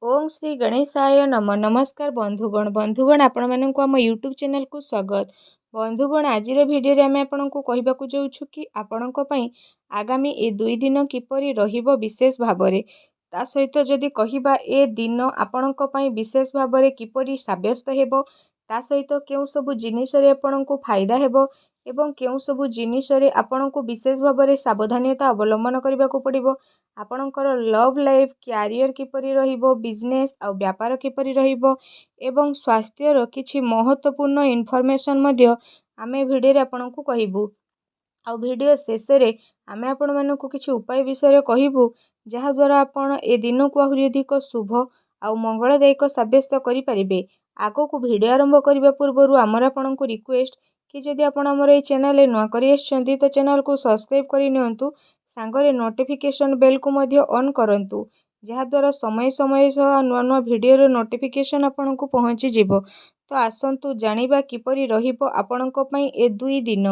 ओम श्री गणेशाय नम नमस्कार बंधुगण आपण मानक आम यूट्यूब चैनल को स्वागत। बंधुगण आज भिडियो आम आपण को कहवाक जाऊँ कि आपण आगामी ए 2 दिन किपरि रहिबो विशेष भावरे ता सहित जदि कहिबा ए दिन आपण विशेष भावरे किपरि साब्यस्त हेबो ता सहित केउ सब जिनिस रे आपण को फायदा हेबो एवं केउ सब जिनिस रे आपण को विशेष भावरे सावधानता अवलंबन करने को पड़िबो। आपणकर लव लाइफ क्यारियर किपरि रहिबो बिजनेस आ व्यापार किपरि रहिबो एवं स्वास्थ्यर किछि महत्वपूर्ण इनफॉरमेशन मध्य आमे भिडियो रे आपन को कहिबू। आ भिडियो शेष रे आमे आपण मानकु किछि उपाय विषय कहबू जहा द्वारा आपण ए दिन को आहुरि अधिक शुभ आ मंगलदायक साब्यस्त करि परिबे। आगो को भिडियो आरंभ करबा पूर्वरु हमर आपण को रिक्वेस्ट कि जदि आपण हमर ए चैनल रे नुआ करि आछंती तो चैनल को सब्सक्राइब करि नियंतु सांगरे नोटिफिकेशन बेल को मध्य ऑन करंतु जहा द्वारा समय समय सह नुआ नुआ भिडियो रो नोटिफिकेशन आपण को पहुंची जिवो। तो आसंतु जानिबा किपरि रहिबो आपणक पई ए 2 दिन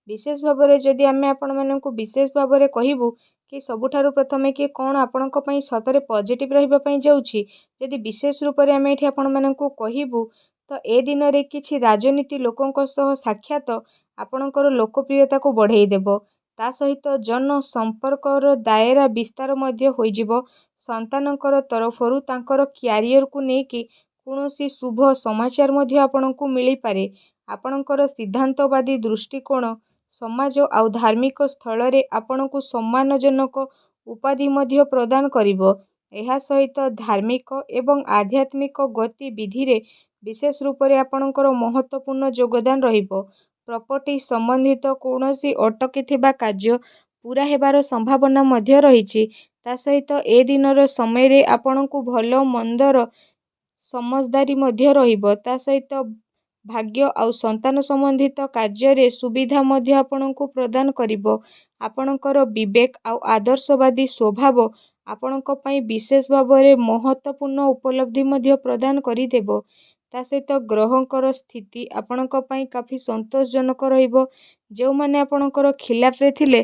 विशेष भावरे जदि आमे आपण मानकु विशेष भावरे कहिबू कि सबुठारु प्रथमे कि कोन आपणक पई सतरे पॉजिटिव रहिबा पई जाउछि जदि विशेष रूप रे आमे एठी आपण मानकु कहिबू तो ए दिन रे किछि राजनीति लोकंक सह साक्षात आपणकर लोकप्रियता को बढ़ाई देबो। ता सहित जन संपर्कर दायरा विस्तार मध्य होइजिबो। संतानकर तरफरु तांकर क्यारियर को नेकी कोनोसी शुभ समाचार मध्य आपणकु मिली पारे। आपणकर सिद्धांतवादी दृष्टिकोण समाज आउ धार्मिक स्थल रे आपणकु सम्मानजनक उपाधि मध्य प्रदान करिवो। एहा सहित धार्मिक एवं आध्यात्मिक गतिविधि रे विशेष रूप रे आपणकर महत्वपूर्ण योगदान रहिबो। प्रॉपर्टी संबंधित कौनसी अटकी थिबा कार्य पूरा हेबार संभावना मध्य रहिछि। ता सहित ए दिनर समय रे आपणकु भलो मंदर समझदारी मध्य रहिबो। ता सहित भाग्य आउ संतान संबंधित कार्य रे सुविधा मध्य आपणकु प्रदान करिवो। आपणकर विवेक आउ आदर्शवादी स्वभाव आपणक पई विशेष भावरे महत्वपूर्ण उपलब्धि मध्य प्रदान करि देबो। ता सहित ग्रहंकर स्थिति आपणक पई काफी संतोषजनक रहिबो। जो माने आपणकर खिलाफ रे थिले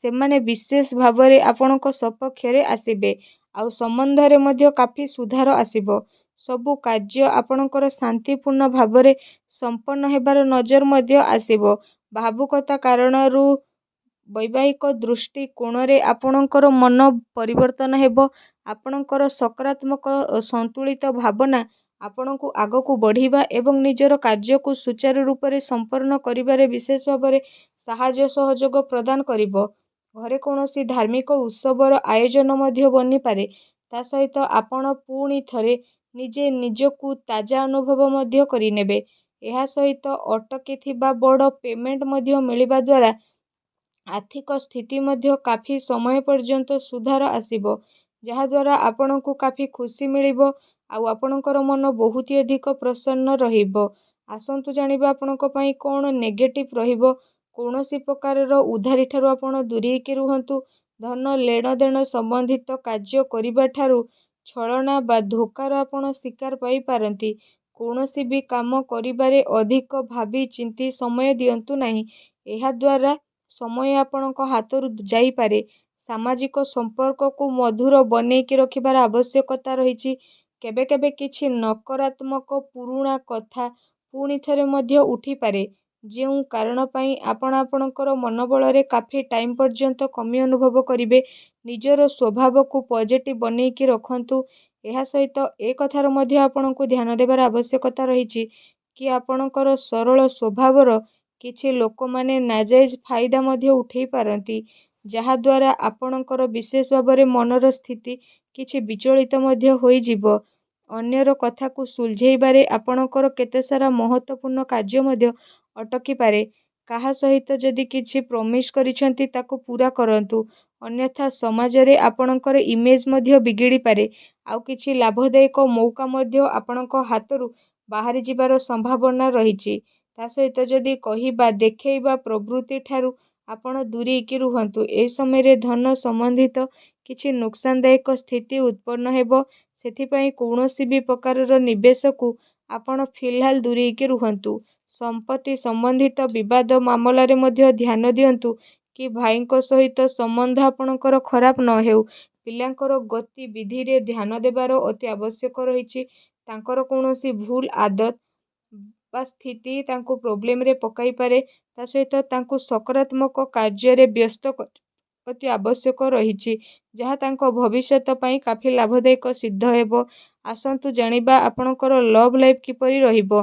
से माने विशेष भावरे आपणक सपक्ष रे आसीबे आउ संबंध रे मध्य काफी सुधार आसीबो। सबु कार्य आपणकर शांतिपूर्ण भावरे संपन्न हेबार नजर मध्य आसीबो। भावुकता कारणरू वैवाहिक दृष्टि कोण रे आपणकर मन परिवर्तन हेबो। आपणकर सकारात्मक संतुलित भावना आपणकु आगकु बढ़िबा एवं निजर कार्य को सुचारू रूप रे संपन्न करिबारे विशेष भावरे सहाय्य सहयोग प्रदान करिवो। घरे कौनसी धार्मिक उत्सवर आयोजन मध्य बनी पारे। ता सहित आपण पुणी थरे निजे निजकु ताजा अनुभव मध्य करिनेबे। एहा सहित अटकी थिबा बड़ पेमेंट मध्य मिलिबा द्वारा आर्थिक स्थिति मध्य काफी समय पर्यंत सुधार आसीबो जहा द्वारा आपणकु काफी खुशी मिलिबो आउ आपणकर मन बहुत अधिक प्रसन्न रहिबो। आसंतु जानिबा आपणक पई कोन नेगेटिव रहिबो। कौनसी प्रकार उधारी ठारू आपण दूरी के रुहंतु। धन लेन देन संबंधित कार्य करिबा ठारू छलना बा धोकार आपण शिकार पाई पारंती। कौनसी भी काम करिबारे अधिक भाबी चिंती समय दियंतु नाही। एहा द्वारा समय आपणक हातरू जाई पारे। सामाजिक संपर्क को मधुर बनै के रखिबार आवश्यकता रहिछि। केबे केबे किछि नकारात्मक पुरुणा कथा पुणी थरे मध्य उठी पारे जेउ कारण पई आपण आपणकर मनोबल रे काफी टाइम पर्यंत कमी अनुभव करिवे। निजर स्वभाव को पॉजिटिव बनै के रखंतु। एहा सहित ए कथार मध्य आपणकु ध्यान देबार आवश्यकता रहिछि कि आपणकर सरल स्वभावर किछि लोक माने नाजायज फायदा मध्य उठै पारंती जहा द्वारा आपणकर विशेष भावरे मनर स्थिति किछि विचलित मध्य होई जिवो। अन्यर कथा को सुलझेइबारे आपणकर केते सारा महत्वपूर्ण कार्य मध्य अटकी पारे। काहा सहित जदि किछि प्रॉमिस करिसंती ताको पूरा करंतु अन्यथा समाज रे आपणकर इमेज मध्य बिगिड़ी पारे आउ किछि लाभदायक मौका मध्य आपणक हातरू बाहरी जिबार संभावना रहिछि। ता सहित जदि कहिबा देखैबा प्रवृत्ति ठारू आपण दूरी के रुहंतु। ए समय रे धन संबंधित किछि नुकसानदायक स्थिति उत्पन्न हेबो। सेथिपई कौनसी भी प्रकार निवेश को आपण फिलहाल दूरी के रुहंतु। संपत्ति संबंधित विवाद मामला रे मध्य ध्यान दियंतु कि भाईको सहित संबंध आपणकर खराब न हेउ। ପିଲାଙ୍କର ଗତିବିଧିରେ ଧ୍ୟାନ ଦେବାର ଅତି ଆବଶ୍ୟକ ରହିଛି। ତାଙ୍କର କୌଣସି ଭୁଲ ଆଦତ ବା ସ୍ଥିତି ତାଙ୍କୁ ପ୍ରୋବ୍ଲେମରେ ପକାଇପାରେ। ତା ସହିତ ତାଙ୍କୁ ସକାରାତ୍ମକ କାର୍ଯ୍ୟରେ ବ୍ୟସ୍ତ ଅତି ଆବଶ୍ୟକ ରହିଛି, ଯାହା ତାଙ୍କ ଭବିଷ୍ୟତ ପାଇଁ କାଫି ଲାଭଦାୟକ ସିଦ୍ଧ ହେବ। ଆସନ୍ତୁ ଜାଣିବା ଆପଣଙ୍କର ଲଭ୍ ଲାଇଫ୍ କିପରି ରହିବ।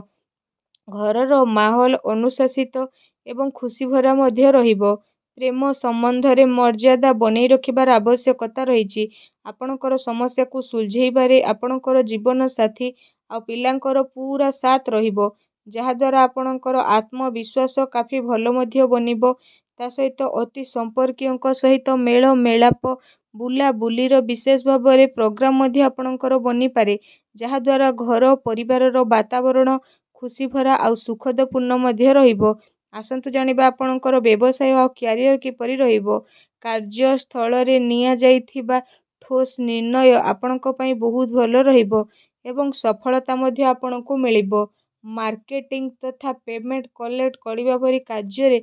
ଘରର ମାହୋଲ ଅନୁଶାସିତ ଏବଂ ଖୁସିଭରା ମଧ୍ୟ ରହିବ। ପ୍ରେମ ସମ୍ବନ୍ଧରେ ମର୍ଯ୍ୟାଦା ବନେଇ ରଖିବାର ଆବଶ୍ୟକତା ରହିଛି। ଆପଣଙ୍କର ସମସ୍ୟାକୁ ସୁଲଝେଇବାରେ ଆପଣଙ୍କର ଜୀବନ ସାଥୀ ଆଉ ପିଲାଙ୍କର ପୁରା ସାଥ ରହିବ, ଯାହାଦ୍ୱାରା ଆପଣଙ୍କର ଆତ୍ମବିଶ୍ୱାସ କାଫି ଭଲ ମଧ୍ୟ ବନିବ। ତା ସହିତ ଅତି ସମ୍ପର୍କୀୟଙ୍କ ସହିତ ମେଳ ମେଳାପ ବୁଲାବୁଲିର ବିଶେଷ ଭାବରେ ପ୍ରୋଗ୍ରାମ ମଧ୍ୟ ଆପଣଙ୍କର ବନିପାରେ, ଯାହାଦ୍ୱାରା ଘର ପରିବାରର ବାତାବରଣ ଖୁସିଭରା ଆଉ ସୁଖଦପୂର୍ଣ୍ଣ ମଧ୍ୟ ରହିବ। ଆସନ୍ତୁ ଜାଣିବା ଆପଣଙ୍କର ବ୍ୟବସାୟ ଆଉ କ୍ୟାରିୟର କିପରି ରହିବ। କାର୍ଯ୍ୟସ୍ଥଳରେ ନିଆଯାଇଥିବା ଠୋସ୍ ନିର୍ଣ୍ଣୟ ଆପଣଙ୍କ ପାଇଁ ବହୁତ ଭଲ ରହିବ ଏବଂ ସଫଳତା ମଧ୍ୟ ଆପଣଙ୍କୁ ମିଳିବ। ମାର୍କେଟିଂ ତଥା ପେମେଣ୍ଟ କଲେକ୍ଟ କରିବା ପରି କାର୍ଯ୍ୟରେ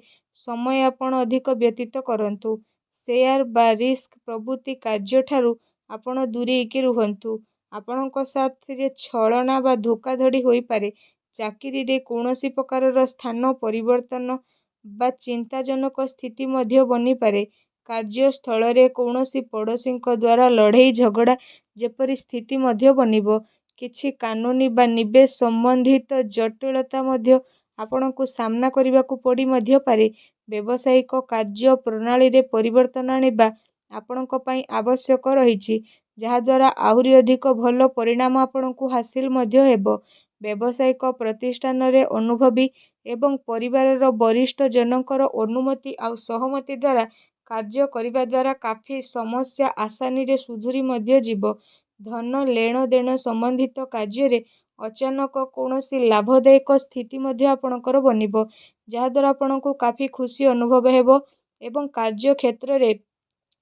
ସମୟ ଆପଣ ଅଧିକ ବ୍ୟତୀତ କରନ୍ତୁ। ସେୟାର ବା ରିସ୍କ ପ୍ରଭୃତି କାର୍ଯ୍ୟଠାରୁ ଆପଣ ଦୂରେଇକି ରୁହନ୍ତୁ। ଆପଣଙ୍କ ସାଥିରେ ଛଳନା ବା ଧୋକାଧଡ଼ି ହୋଇପାରେ। ଚାକିରିରେ କୌଣସି ପ୍ରକାରର ସ୍ଥାନ ପରିବର୍ତ୍ତନ ବା ଚିନ୍ତାଜନକ ସ୍ଥିତି ମଧ୍ୟ ବନିପାରେ। କାର୍ଯ୍ୟସ୍ଥଳରେ କୌଣସି ପଡ଼ୋଶୀଙ୍କ ଦ୍ୱାରା ଲଢ଼େଇ ଝଗଡ଼ା ଯେପରି ସ୍ଥିତି ମଧ୍ୟ ବନିବ। କିଛି କାନୁନୀ ବା ନିବେଶ ସମ୍ବନ୍ଧିତ ଜଟିଳତା ମଧ୍ୟ ଆପଣଙ୍କୁ ସାମ୍ନା କରିବାକୁ ପଡ଼ି ମଧ୍ୟ ପାରେ। ବ୍ୟବସାୟିକ କାର୍ଯ୍ୟ ପ୍ରଣାଳୀରେ ପରିବର୍ତ୍ତନ ଆଣିବା ଆପଣଙ୍କ ପାଇଁ ଆବଶ୍ୟକ ରହିଛି, ଯାହାଦ୍ୱାରା ଆହୁରି ଅଧିକ ଭଲ ପରିଣାମ ଆପଣଙ୍କୁ ହାସିଲ ମଧ୍ୟ ହେବ। ବ୍ୟବସାୟିକ ପ୍ରତିଷ୍ଠାନରେ ଅନୁଭବୀ ଏବଂ ପରିବାରର ବରିଷ୍ଠ ଜନଙ୍କର ଅନୁମତି ଆଉ ସହମତି ଦ୍ୱାରା କାର୍ଯ୍ୟ କରିବା ଦ୍ୱାରା କାଫି ସମସ୍ୟା ଆସାନୀରେ ସୁଧୁରି ମଧ୍ୟ ଯିବ। ଧନ ଲେଣଦେଣ ସମ୍ବନ୍ଧିତ କାର୍ଯ୍ୟରେ ଅଚାନକ କୌଣସି ଲାଭଦାୟକ ସ୍ଥିତି ମଧ୍ୟ ଆପଣଙ୍କର ବନିବ, ଯାହାଦ୍ୱାରା ଆପଣଙ୍କୁ କାଫି ଖୁସି ଅନୁଭବ ହେବ ଏବଂ କାର୍ଯ୍ୟକ୍ଷେତ୍ରରେ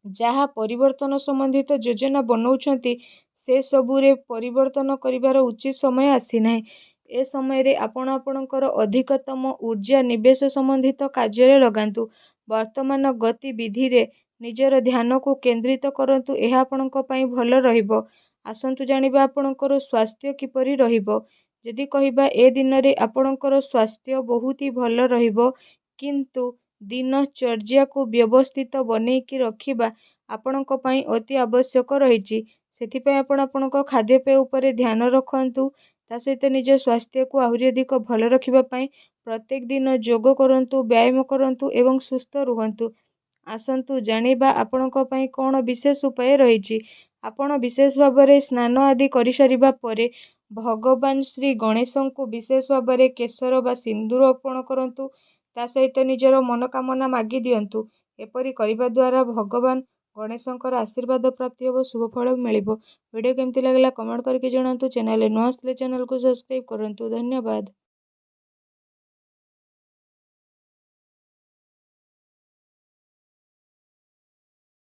ଯାହା ପରିବର୍ତ୍ତନ ସମ୍ବନ୍ଧିତ ଯୋଜନା ବନଉଛନ୍ତି ସେସବୁରେ ପରିବର୍ତ୍ତନ କରିବାର ଉଚିତ ସମୟ ଆସିନାହିଁ। ଏ ସମୟରେ ଆପଣ ଆପଣଙ୍କର ଅଧିକତମ ଊର୍ଜା ନିବେଶ ସମ୍ବନ୍ଧିତ କାର୍ଯ୍ୟରେ ଲଗାନ୍ତୁ। ବର୍ତ୍ତମାନ ଗତିବିଧିରେ ନିଜର ଧ୍ୟାନକୁ କେନ୍ଦ୍ରିତ କରନ୍ତୁ, ଏହା ଆପଣଙ୍କ ପାଇଁ ଭଲ ରହିବ। ଆସନ୍ତୁ ଜାଣିବା ଆପଣଙ୍କର ସ୍ୱାସ୍ଥ୍ୟ କିପରି ରହିବ। ଯଦି କହିବା ଏ ଦିନରେ ଆପଣଙ୍କର ସ୍ୱାସ୍ଥ୍ୟ ବହୁତ ହି ଭଲ ରହିବ, କିନ୍ତୁ ଦିନଚର୍ଯ୍ୟାକୁ ବ୍ୟବସ୍ଥିତ ବନେଇକି ରଖିବା ଆପଣଙ୍କ ପାଇଁ ଅତି ଆବଶ୍ୟକ ରହିଛି। ସେଥିପାଇଁ ଆପଣ ଆପଣଙ୍କ ଖାଦ୍ୟପେୟ ଉପରେ ଧ୍ୟାନ ରଖନ୍ତୁ। ତା ସହିତ ନିଜ ସ୍ୱାସ୍ଥ୍ୟକୁ ଆହୁରି ଅଧିକ ଭଲ ରଖିବା ପାଇଁ ପ୍ରତ୍ୟେକ ଦିନ ଯୋଗ କରନ୍ତୁ, ବ୍ୟାୟାମ କରନ୍ତୁ ଏବଂ ସୁସ୍ଥ ରୁହନ୍ତୁ। ଆସନ୍ତୁ ଜାଣିବା ଆପଣଙ୍କ ପାଇଁ କ'ଣ ବିଶେଷ ଉପାୟ ରହିଛି। ଆପଣ ବିଶେଷ ଭାବରେ ସ୍ନାନ ଆଦି କରିସାରିବା ପରେ ଭଗବାନ ଶ୍ରୀ ଗଣେଶଙ୍କୁ ବିଶେଷ ଭାବରେ କେଶର ବା ସିନ୍ଦୁର ଅର୍ପଣ କରନ୍ତୁ। ତା ସହିତ ନିଜର ମନୋକାମନା ମାଗି ଦିଅନ୍ତୁ। ଏପରି କରିବା ଦ୍ୱାରା ଭଗବାନ ଗଣେଶଙ୍କର ଆଶୀର୍ବାଦ ପ୍ରାପ୍ତି ହେବ, ଶୁଭ ଫଳ ମିଳିବ। ଭିଡ଼ିଓ କେମିତି ଲାଗିଲା କମେଣ୍ଟ କରିକି ଜଣାନ୍ତୁ। ଚ୍ୟାନେଲରେ ନୂଆ ଆସିଲେ ଚ୍ୟାନେଲକୁ ସବସ୍କ୍ରାଇବ କରନ୍ତୁ। ଧନ୍ୟବାଦ।